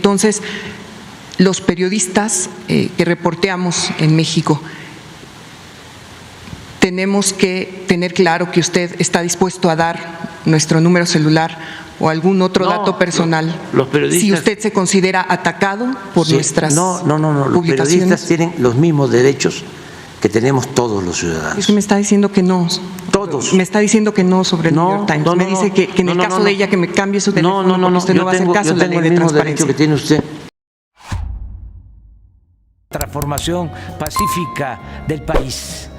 Entonces, los periodistas que reporteamos en México tenemos que tener claro que usted está dispuesto a dar nuestro número celular o algún otro dato personal. Los periodistas, si usted se considera atacado por nuestras publicaciones. Los periodistas tienen los mismos derechos que tenemos todos los ciudadanos. Es que me está diciendo que no. Todos. Me está diciendo que no sobre el New York Times. Me dice que en el caso de ella que me cambie su teléfono porque usted no va a hacer caso a la ley de transparencia. Que tiene usted. Transformación pacífica del país.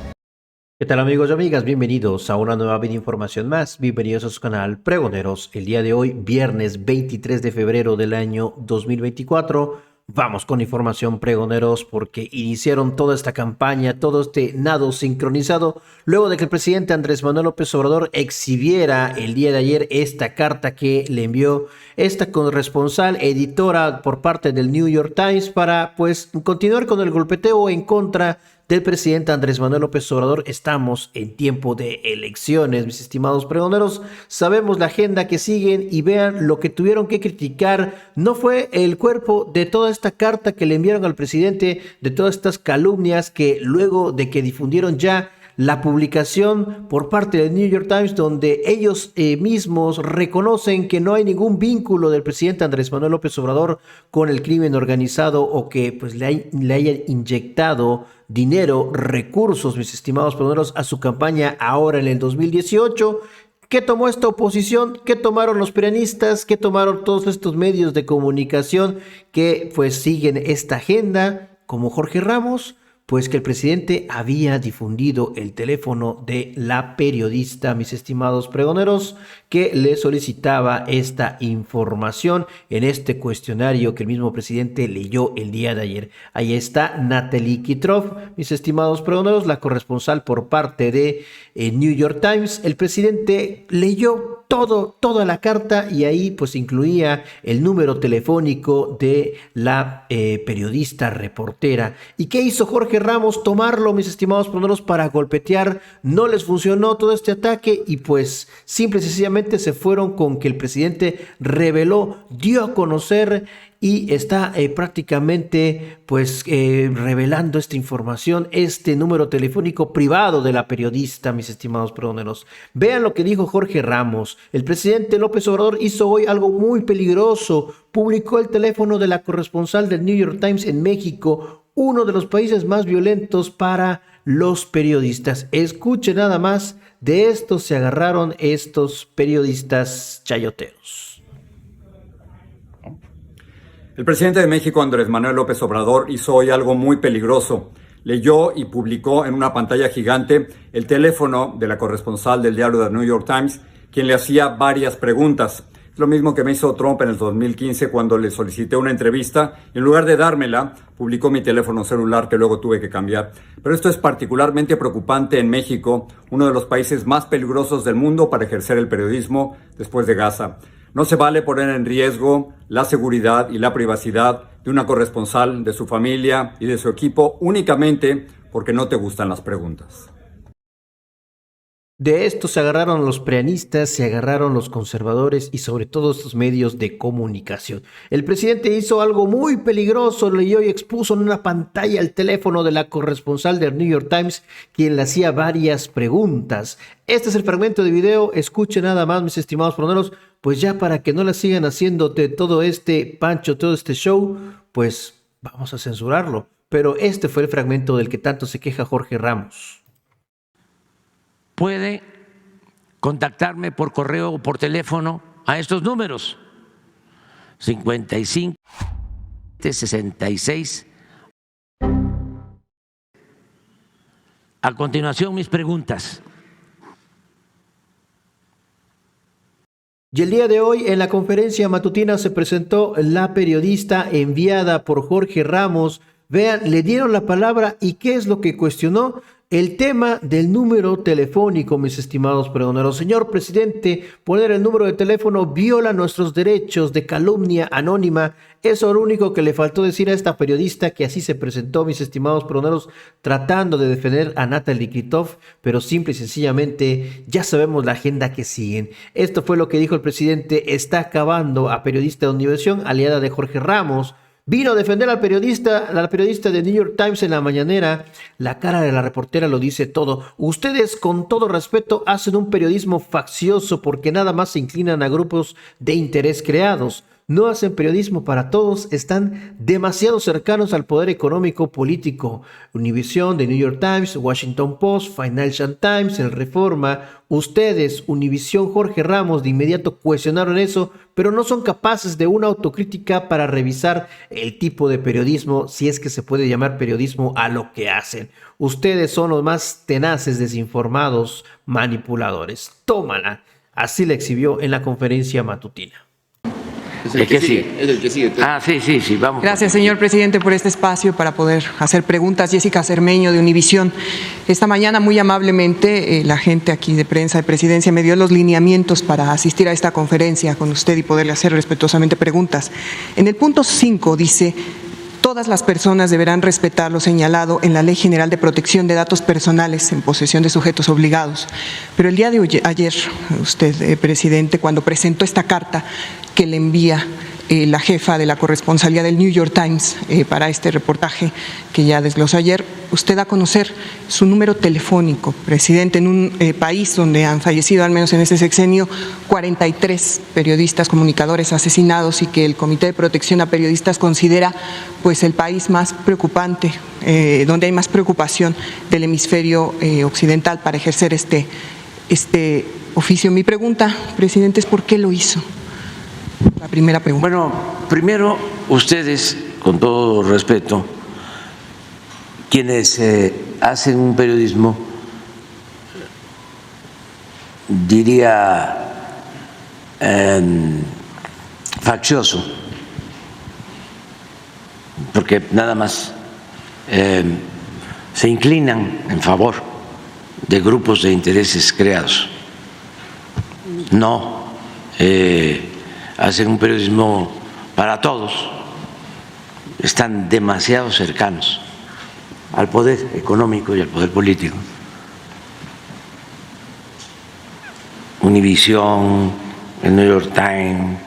¿Qué tal, amigos y amigas? Bienvenidos a una nueva información más. Bienvenidos a su canal Pregoneros. El día de hoy, viernes 23 de febrero del año 2024, vamos con información, pregoneros, porque iniciaron toda esta campaña, todo este nado sincronizado, luego de que el presidente Andrés Manuel López Obrador exhibiera el día de ayer esta carta que le envió esta corresponsal editora por parte del New York Times para pues continuar con el golpeteo en contra del presidente Andrés Manuel López Obrador. Estamos en tiempo de elecciones, mis estimados pregoneros. Sabemos la agenda que siguen y vean lo que tuvieron que criticar. No fue el cuerpo de toda esta carta que le enviaron al presidente, de todas estas calumnias que luego de que difundieron ya la publicación por parte del New York Times, donde ellos mismos reconocen que no hay ningún vínculo del presidente Andrés Manuel López Obrador con el crimen organizado o que pues le hayan inyectado dinero, recursos, mis estimados pregoneros, a su campaña ahora en el 2018. ¿Qué tomó esta oposición? ¿Qué tomaron los periodistas? ¿Qué tomaron todos estos medios de comunicación que pues siguen esta agenda, como Jorge Ramos? Pues que el presidente había difundido el teléfono de la periodista, mis estimados pregoneros, que le solicitaba esta información en este cuestionario que el mismo presidente leyó el día de ayer. Ahí está Natalie Kitroff, mis estimados pregoneros, la corresponsal por parte de New York Times. El presidente leyó toda la carta y ahí pues incluía el número telefónico de la periodista reportera. ¿Y qué hizo Jorge Ramos? Tomarlo, mis estimados pregoneros, para golpetear. No les funcionó todo este ataque y pues simple y sencillamente se fueron con que el presidente reveló, dio a conocer y está prácticamente pues revelando esta información, este número telefónico privado de la periodista, mis estimados pregoneros. Vean lo que dijo Jorge Ramos. El presidente López Obrador hizo hoy algo muy peligroso. Publicó el teléfono de la corresponsal del New York Times en México, uno de los países más violentos para los periodistas. Escuchen nada más, de esto se agarraron estos periodistas chayoteros. El presidente de México, Andrés Manuel López Obrador, hizo hoy algo muy peligroso. Leyó y publicó en una pantalla gigante el teléfono de la corresponsal del diario The New York Times, quien le hacía varias preguntas. Es lo mismo que me hizo Trump en el 2015 cuando le solicité una entrevista. En lugar de dármela, publicó mi teléfono celular que luego tuve que cambiar. Pero esto es particularmente preocupante en México, uno de los países más peligrosos del mundo para ejercer el periodismo después de Gaza. No se vale poner en riesgo la seguridad y la privacidad de una corresponsal, de su familia y de su equipo únicamente porque no te gustan las preguntas. De esto se agarraron los preanistas, se agarraron los conservadores y sobre todo estos medios de comunicación. El presidente hizo algo muy peligroso, leyó y expuso en una pantalla el teléfono de la corresponsal del New York Times, quien le hacía varias preguntas. Este es el fragmento de video, escuchen nada más, mis estimados pregoneros, pues ya para que no la sigan haciéndote todo este pancho, todo este show, pues vamos a censurarlo. Pero este fue el fragmento del que tanto se queja Jorge Ramos. Puede contactarme por correo o por teléfono a estos números: 55 66. A continuación, mis preguntas. Y el día de hoy en la conferencia matutina se presentó la periodista enviada por Jorge Ramos. Vean, le dieron la palabra y ¿qué es lo que cuestionó? El tema del número telefónico, mis estimados pregoneros. Señor presidente, poner el número de teléfono viola nuestros derechos de calumnia anónima. Eso es lo único que le faltó decir a esta periodista que así se presentó, mis estimados pregoneros, tratando de defender a Natalie Kritov, pero simple y sencillamente ya sabemos la agenda que siguen. Esto fue lo que dijo el presidente. Está acabando a periodista de Univisión, aliada de Jorge Ramos. Vino a defender al periodista, la periodista de New York Times en la mañanera. La cara de la reportera lo dice todo. Ustedes, con todo respeto, hacen un periodismo faccioso porque nada más se inclinan a grupos de interés creados. No hacen periodismo para todos, están demasiado cercanos al poder económico político. Univision, The New York Times, Washington Post, Financial Times, El Reforma. Ustedes, Univision, Jorge Ramos, de inmediato cuestionaron eso, pero no son capaces de una autocrítica para revisar el tipo de periodismo, si es que se puede llamar periodismo a lo que hacen. Ustedes son los más tenaces, desinformados, manipuladores. Tómala. Así la exhibió en la conferencia matutina. Es el que sigue. Sí, vamos. Gracias, señor presidente, por este espacio para poder hacer preguntas. Jessica Cermeño, de Univisión. Esta mañana, muy amablemente, la gente aquí de prensa de presidencia me dio los lineamientos para asistir a esta conferencia con usted y poderle hacer respetuosamente preguntas. En el punto 5 dice: todas las personas deberán respetar lo señalado en la Ley General de Protección de Datos Personales en posesión de sujetos obligados. Pero el día de ayer, usted, presidente, cuando presentó esta carta que le envía la jefa de la corresponsalía del New York Times para este reportaje que ya desglosó ayer, usted da a conocer su número telefónico, presidente, en un país donde han fallecido, al menos en este sexenio, 43 periodistas comunicadores asesinados, y que el Comité de Protección a Periodistas considera pues el país más preocupante, donde hay más preocupación del hemisferio occidental para ejercer este oficio. Mi pregunta, presidente, es ¿por qué lo hizo? La primera pregunta. Bueno, primero, ustedes, con todo respeto, quienes hacen un periodismo, diría, faccioso, porque nada más se inclinan en favor de grupos de intereses creados. No hacen un periodismo para todos, están demasiado cercanos al poder económico y al poder político. Univision, el New York Times,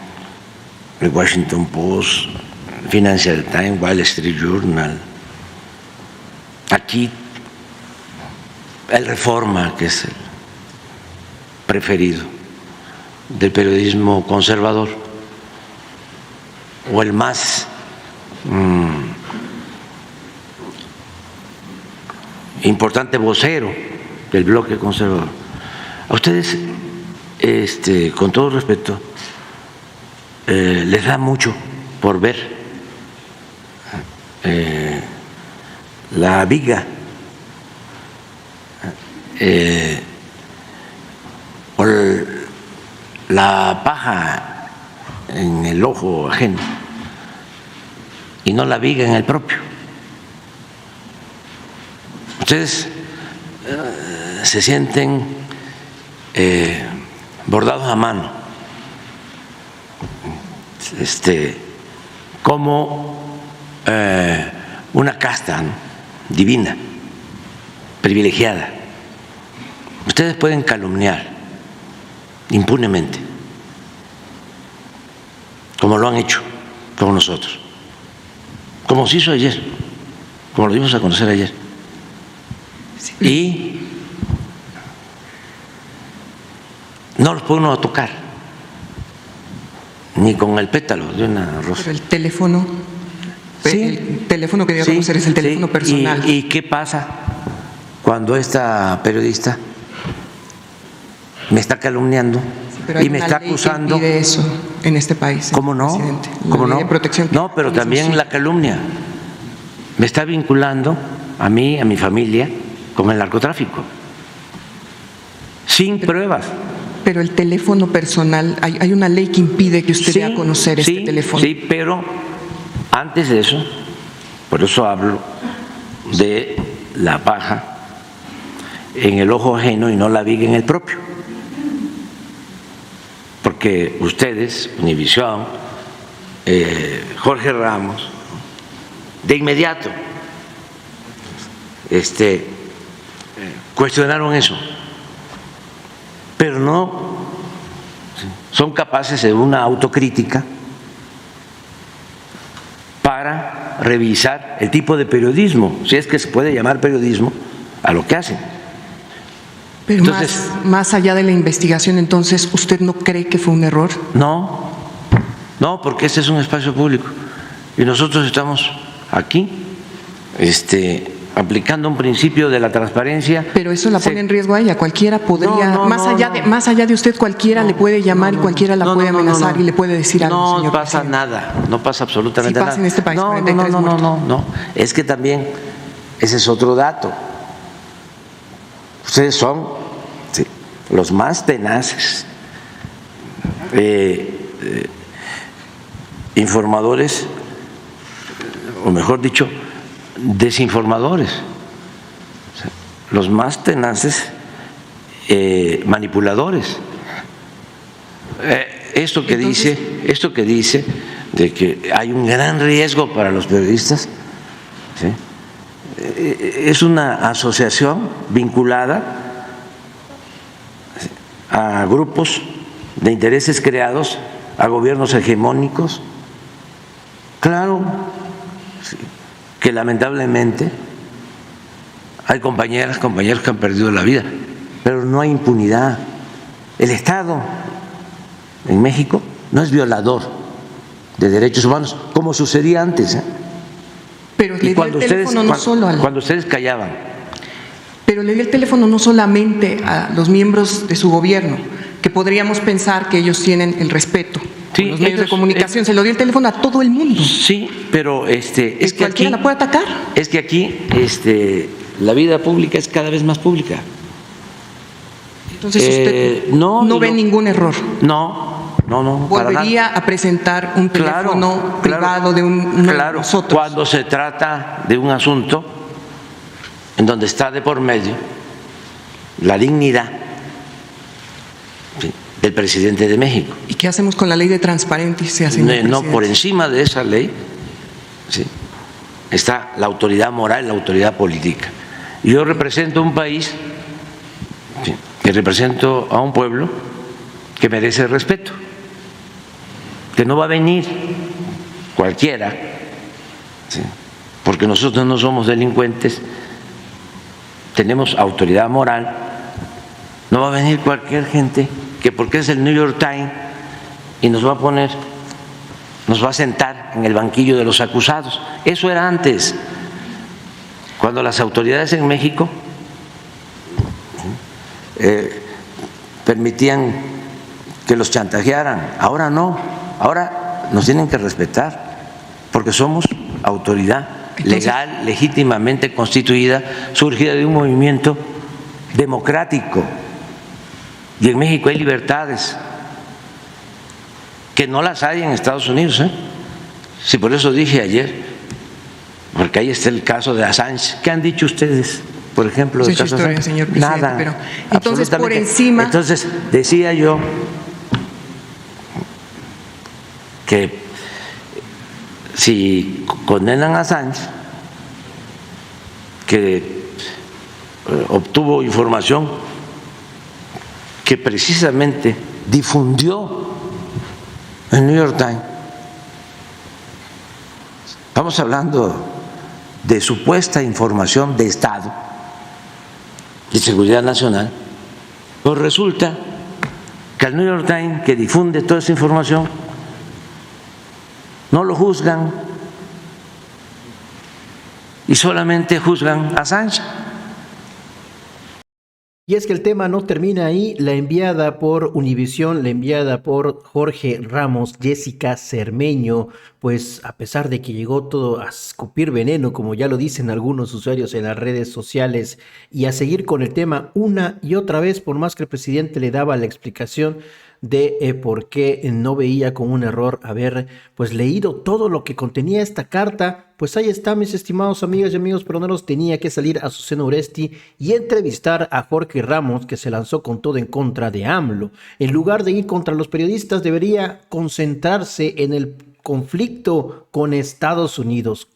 el Washington Post, Financial Times, Wall Street Journal. Aquí el Reforma, que es el preferido del periodismo conservador, o el más importante vocero del bloque conservador. A ustedes, con todo respeto, les da mucho por ver la viga o la paja en el ojo ajeno y no la viga en el propio. Ustedes se sienten bordados a mano, como una casta, ¿no?, divina, privilegiada. Ustedes pueden calumniar impunemente, como lo han hecho con nosotros, como se hizo ayer, como lo dimos a conocer ayer. Y no los puede uno tocar, ni con el pétalo de una rosa. Pero el teléfono, sí, el teléfono que dio a conocer es el teléfono personal. ¿Y qué pasa cuando esta periodista me está calumniando y me está acusando? De eso en este país. ¿Cómo no? Presidente. ¿Cómo no? De protección. No, pero también la calumnia me está vinculando a mí, a mi familia, con el narcotráfico, sin pruebas. Pero el teléfono personal, hay una ley que impide que usted dé a conocer este teléfono. Sí, pero antes de eso, Por eso hablo de la paja en el ojo ajeno y no la viga en el propio. Porque ustedes, Univisión, Jorge Ramos, de inmediato cuestionaron eso, pero no son capaces de una autocrítica para revisar el tipo de periodismo, si es que se puede llamar periodismo a lo que hacen. Pero entonces, más allá de la investigación, entonces, ¿usted no cree que fue un error? No, porque este es un espacio público y nosotros estamos aquí aplicando un principio de la transparencia. Pero eso la pone en riesgo a ella. Cualquiera podría, más allá de usted, cualquiera le puede llamar y cualquiera la puede amenazar y le puede decir algo. No pasa nada, no pasa absolutamente nada. Sí pasa en este país. No. Es que también ese es otro dato. Ustedes son los más tenaces informadores, o mejor dicho, desinformadores, los más tenaces manipuladores. Esto que dice de que hay un gran riesgo para los periodistas, ¿sí?, es una asociación vinculada a grupos de intereses creados a gobiernos hegemónicos. Claro que lamentablemente hay compañeros que han perdido la vida, pero no hay impunidad. El Estado en México no es violador de derechos humanos, como sucedía antes, Pero le dio el teléfono no solo cuando ustedes callaban. Pero le dio el teléfono no solamente a los miembros de su gobierno, que podríamos pensar que ellos tienen el respeto. Sí, los medios de comunicación, se lo dio el teléfono a todo el mundo. Sí, pero es que cualquiera la puede atacar. Es que aquí la vida pública es cada vez más pública. Entonces usted no ve ningún error. No. Volvería a presentar un teléfono privado de uno de nosotros. Cuando se trata de un asunto en donde está de por medio la dignidad del presidente de México. ¿Y qué hacemos con la ley de transparencia, señor presidente? No, por encima de esa ley está la autoridad moral, la autoridad política. Yo represento un país y represento a un pueblo que merece respeto, que no va a venir cualquiera, porque nosotros no somos delincuentes, tenemos autoridad moral. No va a venir cualquier gente que porque es el New York Times y nos va a sentar en el banquillo de los acusados. Eso era antes, cuando las autoridades en México permitían que los chantajearan. Ahora no, ahora nos tienen que respetar porque somos autoridad legal, legítimamente constituida, surgida de un movimiento democrático. Y en México hay libertades que no las hay en Estados Unidos. Sí, por eso dije ayer, porque ahí está el caso de Assange. ¿Qué han dicho ustedes, por ejemplo, del caso historia, señor presidente? Nada. Pero, entonces, por encima. Entonces, decía yo que si condenan a Assange, que obtuvo información que precisamente difundió el New York Times, estamos hablando de supuesta información de Estado y seguridad nacional, pues resulta que al New York Times, que difunde toda esa información, no lo juzgan y solamente juzgan a Assange. Y es que el tema no termina ahí. La enviada por Univisión, la enviada por Jorge Ramos, Jessica Cermeño, pues a pesar de que llegó todo a escupir veneno, como ya lo dicen algunos usuarios en las redes sociales, y a seguir con el tema una y otra vez, por más que el presidente le daba la explicación, de por qué no veía con un error haber pues leído todo lo que contenía esta carta. Pues ahí está, mis estimados amigas y amigos peroneros, tenía que salir Azucena Oresti y entrevistar a Jorge Ramos, que se lanzó con todo en contra de AMLO. En lugar de ir contra los periodistas, debería concentrarse en el conflicto con Estados Unidos.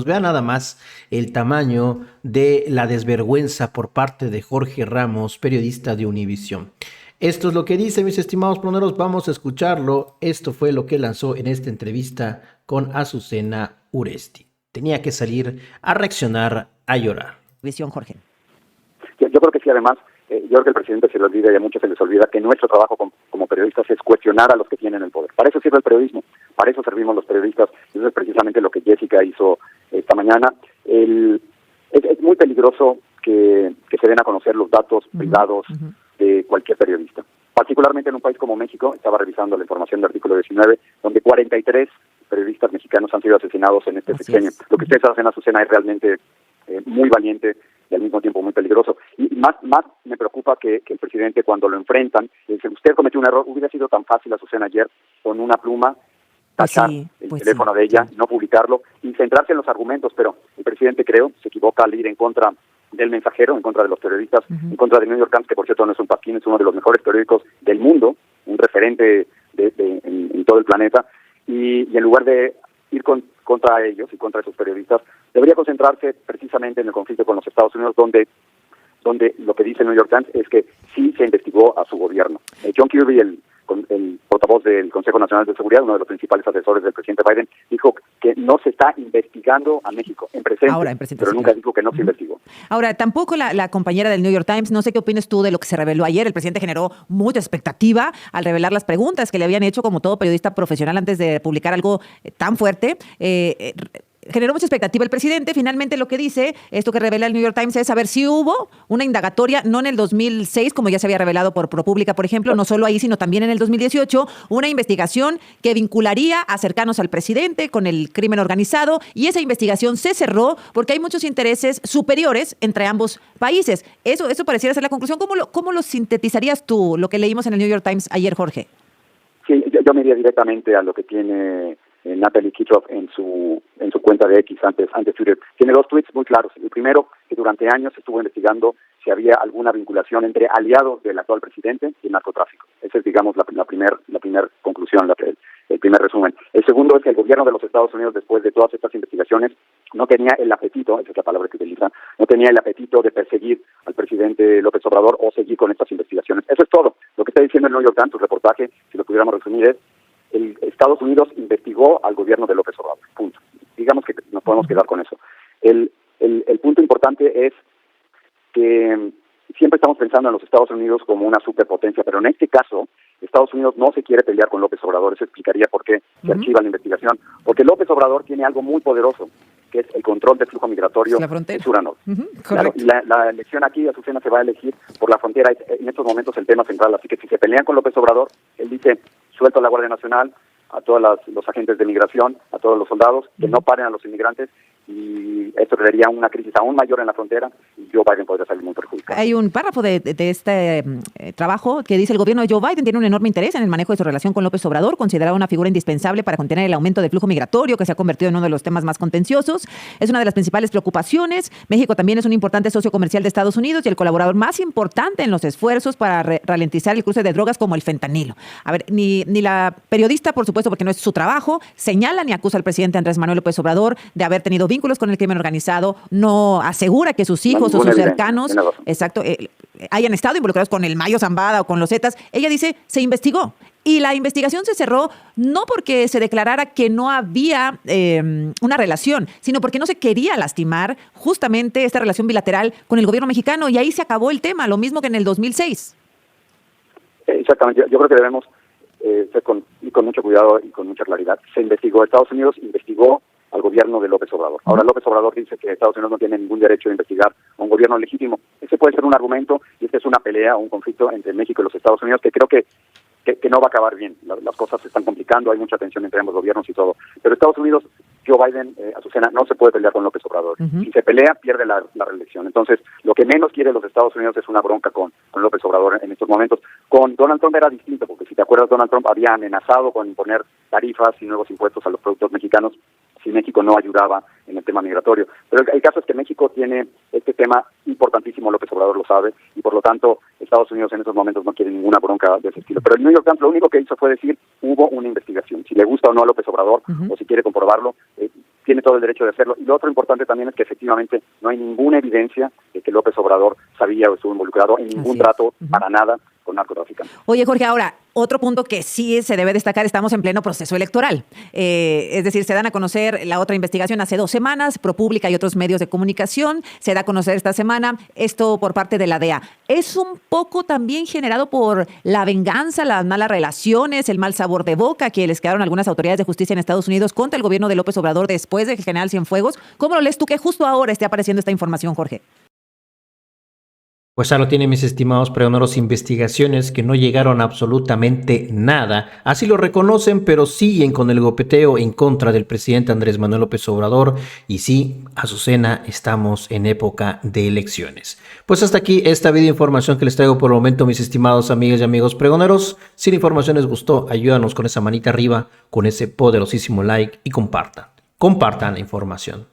Vean nada más el tamaño de la desvergüenza por parte de Jorge Ramos, periodista de Univisión. Esto es lo que dice, mis estimados peroneros, vamos a escucharlo. Esto fue lo que lanzó en esta entrevista con Azucena Oresti. Tenía que salir a reaccionar, a llorar. Visión, Jorge. Yo creo que sí, además, yo creo que el presidente se le olvida y a muchos se les olvida que nuestro trabajo como periodistas es cuestionar a los que tienen el poder. Para eso sirve el periodismo, para eso servimos los periodistas. Eso es precisamente lo que Jessica hizo esta mañana. Es muy peligroso que se den a conocer los datos privados de cualquier periodista. Particularmente en un país como México, estaba revisando la información del artículo 19, donde 43 periodistas mexicanos han sido asesinados en este sexenio. Lo que ustedes hacen, Azucena, es realmente muy valiente y al mismo tiempo muy peligroso. Y más me preocupa que el presidente, cuando lo enfrentan, dice: usted cometió un error. Hubiera sido tan fácil, Azucena, ayer con una pluma tachar el teléfono de ella, no publicarlo y centrarse en los argumentos, pero el presidente, creo, se equivoca al ir en contra del Mensajero, en contra de los periodistas, en contra de New York Times, que por cierto no es un pasquín, es uno de los mejores periódicos del mundo, un referente en todo el planeta, y en lugar de ir contra ellos y contra esos periodistas, debería concentrarse precisamente en el conflicto con los Estados Unidos, donde lo que dice el New York Times es que sí se investigó a su gobierno. John Kirby, el portavoz del Consejo Nacional de Seguridad, uno de los principales asesores del presidente Biden, dijo que no se está investigando a México en presente, pero nunca dijo que no se investigó. Ahora, tampoco la compañera del New York Times, no sé qué opinas tú de lo que se reveló ayer. El presidente generó mucha expectativa al revelar las preguntas que le habían hecho, como todo periodista profesional, antes de publicar algo tan fuerte. Generó mucha expectativa el presidente. Finalmente lo que dice, esto que revela el New York Times, es saber si hubo una indagatoria, no en el 2006, como ya se había revelado por ProPublica, por ejemplo, no solo ahí, sino también en el 2018, una investigación que vincularía a cercanos al presidente con el crimen organizado, y esa investigación se cerró porque hay muchos intereses superiores entre ambos países. Eso pareciera ser la conclusión. ¿Cómo lo sintetizarías tú, lo que leímos en el New York Times ayer, Jorge? Sí, yo me iría directamente a lo que tiene Natalie Kitroff en su cuenta de X, antes Twitter. Tiene dos tweets muy claros. El primero, que durante años estuvo investigando si había alguna vinculación entre aliados del actual presidente y el narcotráfico. Esa es, digamos, la primera conclusión, el primer resumen. El segundo es que el gobierno de los Estados Unidos, después de todas estas investigaciones, no tenía el apetito, esa es la palabra que utiliza, no tenía el apetito de perseguir al presidente López Obrador o seguir con estas investigaciones. Eso es todo. Lo que está diciendo el New York Times, su reportaje, si lo pudiéramos resumir, es: Estados Unidos investigó al gobierno de López Obrador. Punto. Digamos que nos podemos quedar con eso. El punto importante es que siempre estamos pensando en los Estados Unidos como una superpotencia, pero en este caso, Estados Unidos no se quiere pelear con López Obrador. Eso explicaría por qué se archiva la investigación. Porque López Obrador tiene algo muy poderoso, que es el control del flujo migratorio de sur a norte. Claro, y la elección aquí, Azucena, se va a elegir por la frontera. En estos momentos el tema central. Así que si se pelean con López Obrador, él dice: suelto a la Guardia Nacional, a todos los agentes de migración, a todos los soldados, que no paren a los inmigrantes, y esto crearía una crisis aún mayor en la frontera, y Joe Biden podría salir muy perjudicado. Hay un párrafo de este trabajo que dice: el gobierno de Joe Biden tiene un enorme interés en el manejo de su relación con López Obrador, considerado una figura indispensable para contener el aumento del flujo migratorio, que se ha convertido en uno de los temas más contenciosos. Es una de las principales preocupaciones. México también es un importante socio comercial de Estados Unidos y el colaborador más importante en los esfuerzos para ralentizar el cruce de drogas como el fentanilo. A ver, ni la periodista, por supuesto, porque no es su trabajo, señala ni acusa al presidente Andrés Manuel López Obrador de haber tenido vínculos con el crimen organizado, no asegura que sus hijos o sus cercanos hayan estado involucrados con el Mayo Zambada o con los Zetas. Ella dice: se investigó. Y la investigación se cerró no porque se declarara que no había una relación, sino porque no se quería lastimar justamente esta relación bilateral con el gobierno mexicano, y ahí se acabó el tema, lo mismo que en el 2006. Exactamente. Yo creo que debemos ser con mucho cuidado y con mucha claridad. Se investigó. Estados Unidos investigó al gobierno de López Obrador. Ahora López Obrador dice que Estados Unidos no tiene ningún derecho de investigar a un gobierno legítimo. Ese puede ser un argumento, y esta es una pelea o un conflicto entre México y los Estados Unidos que creo que no va a acabar bien. Las cosas se están complicando, hay mucha tensión entre ambos gobiernos y todo. Pero Estados Unidos, Joe Biden, Azucena, no se puede pelear con López Obrador. Si se pelea, pierde la reelección. Entonces, lo que menos quiere los Estados Unidos es una bronca con López Obrador en estos momentos. Con Donald Trump era distinto, porque si te acuerdas, Donald Trump había amenazado con imponer tarifas y nuevos impuestos a los productos mexicanos si México no ayudaba en el tema migratorio. Pero el caso es que México tiene este tema importantísimo, López Obrador lo sabe, y por lo tanto Estados Unidos en esos momentos no quiere ninguna bronca de ese estilo. Pero el New York Times lo único que hizo fue decir, hubo una investigación. Si le gusta o no a López Obrador, o si quiere comprobarlo, tiene todo el derecho de hacerlo. Y lo otro importante también es que efectivamente no hay ninguna evidencia de que López Obrador sabía o estuvo involucrado en ningún trato para nada con narcotraficantes. Oye, Jorge, ahora, otro punto que sí se debe destacar, estamos en pleno proceso electoral. Es decir, se dan a conocer la otra investigación hace 2 semanas, ProPública y otros medios de comunicación, se da a conocer esta semana, esto por parte de la DEA. ¿Es un poco también generado por la venganza, las malas relaciones, el mal sabor de boca que les quedaron algunas autoridades de justicia en Estados Unidos contra el gobierno de López Obrador después del general Cienfuegos? ¿Cómo lo lees tú que justo ahora esté apareciendo esta información, Jorge? Pues ahora lo tienen, mis estimados pregoneros, investigaciones que no llegaron a absolutamente nada. Así lo reconocen, pero siguen con el golpeteo en contra del presidente Andrés Manuel López Obrador. Y sí, Azucena, estamos en época de elecciones. Pues hasta aquí esta video información que les traigo por el momento, mis estimados amigas y amigos pregoneros. Si la información les gustó, ayúdanos con esa manita arriba, con ese poderosísimo like y compartan la información.